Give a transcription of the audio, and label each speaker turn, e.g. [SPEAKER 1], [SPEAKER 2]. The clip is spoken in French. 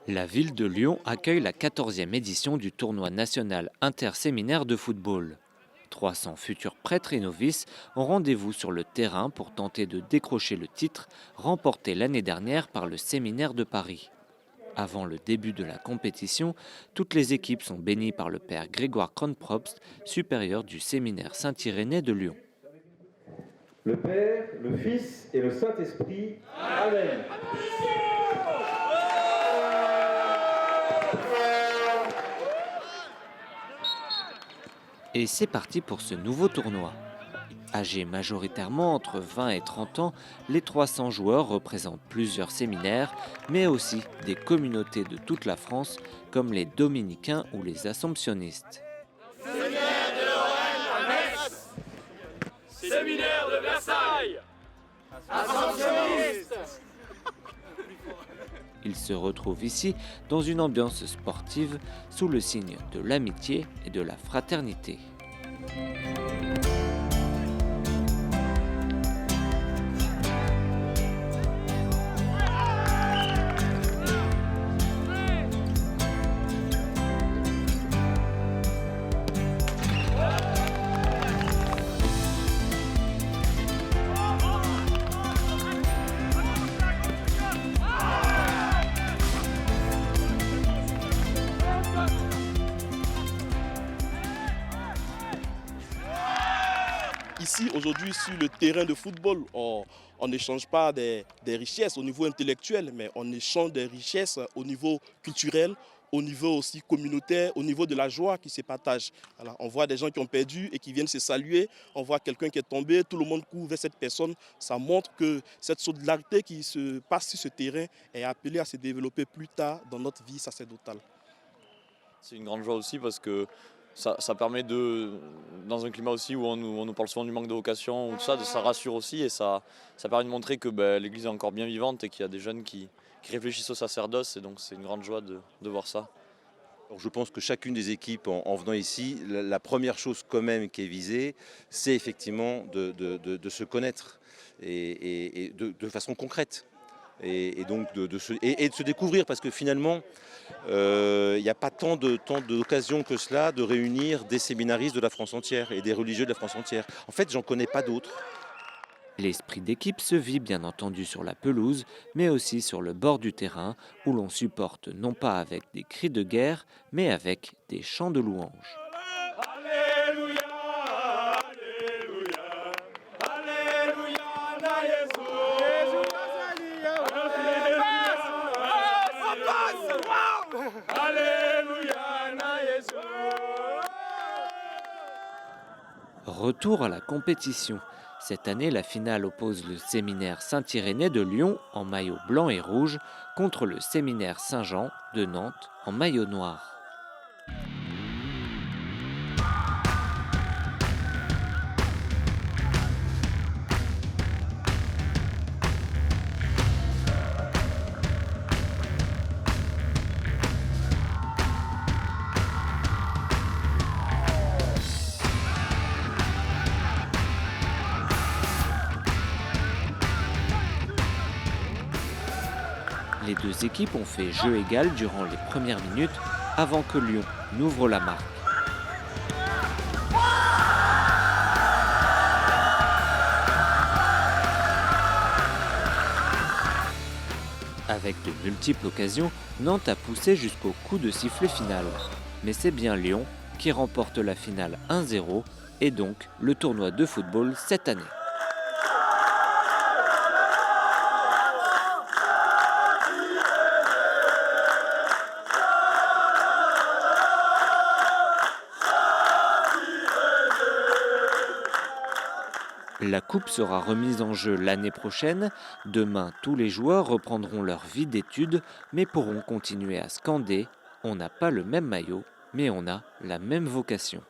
[SPEAKER 1] La ville de Lyon accueille la 14e édition du tournoi national interséminaire de football. 300 futurs prêtres et novices ont rendez-vous sur le terrain pour tenter de décrocher le titre remporté l'année dernière par le séminaire de Paris. Avant le début de la compétition, toutes les équipes sont bénies par le père Grégoire Kronprobst, supérieur du séminaire Saint-Irénée de Lyon.
[SPEAKER 2] Le Père, le Fils et le Saint-Esprit. Amen.
[SPEAKER 1] Et c'est parti pour ce nouveau tournoi. Âgés majoritairement entre 20 et 30 ans, les 300 joueurs représentent plusieurs séminaires, mais aussi des communautés de toute la France, comme les dominicains ou les assomptionnistes.
[SPEAKER 3] Séminaire de Lorraine à Metz. Séminaire de Versailles. Assomptionnistes.
[SPEAKER 1] Ils se retrouvent ici dans une ambiance sportive sous le signe de l'amitié et de la fraternité.
[SPEAKER 4] Ici, aujourd'hui, sur le terrain de football, on n'échange pas des richesses au niveau intellectuel, mais on échange des richesses au niveau culturel, au niveau aussi communautaire, au niveau de la joie qui se partage. Voilà, on voit des gens qui ont perdu et qui viennent se saluer, on voit quelqu'un qui est tombé, tout le monde court vers cette personne. Ça montre que cette solidarité qui se passe sur ce terrain est appelée à se développer plus tard dans notre vie sacerdotale.
[SPEAKER 5] C'est une grande joie aussi parce que ça permet dans un climat aussi où on nous parle souvent du manque de vocation, ou tout ça, ça rassure aussi et ça permet de montrer que l'Église est encore bien vivante et qu'il y a des jeunes qui réfléchissent au sacerdoce, et donc c'est une grande joie de voir ça.
[SPEAKER 6] Alors je pense que chacune des équipes, en venant ici, la première chose quand même qui est visée, c'est effectivement de se connaître et de façon concrète. Et donc de se découvrir, parce que finalement il n'y a pas tant d'occasions que cela de réunir des séminaristes de la France entière et des religieux de la France entière. En fait, j'en connais pas d'autres.
[SPEAKER 1] L'esprit d'équipe se vit bien entendu sur la pelouse, mais aussi sur le bord du terrain, où l'on supporte non pas avec des cris de guerre, mais avec des chants de louanges.
[SPEAKER 3] Alléluia, Alléluia, Alléluia, na Jésus. Alléluia, na Jésus.
[SPEAKER 1] Retour à la compétition. Cette année, la finale oppose le séminaire Saint-Irénée de Lyon en maillot blanc et rouge contre le séminaire Saint-Jean de Nantes en maillot noir. Les deux équipes ont fait jeu égal durant les premières minutes avant que Lyon n'ouvre la marque. Avec de multiples occasions, Nantes a poussé jusqu'au coup de sifflet final. Mais c'est bien Lyon qui remporte la finale 1-0 et donc le tournoi de football cette année. La coupe sera remise en jeu l'année prochaine. Demain, tous les joueurs reprendront leur vie d'études, mais pourront continuer à scander « On n'a pas le même maillot, mais on a la même vocation ».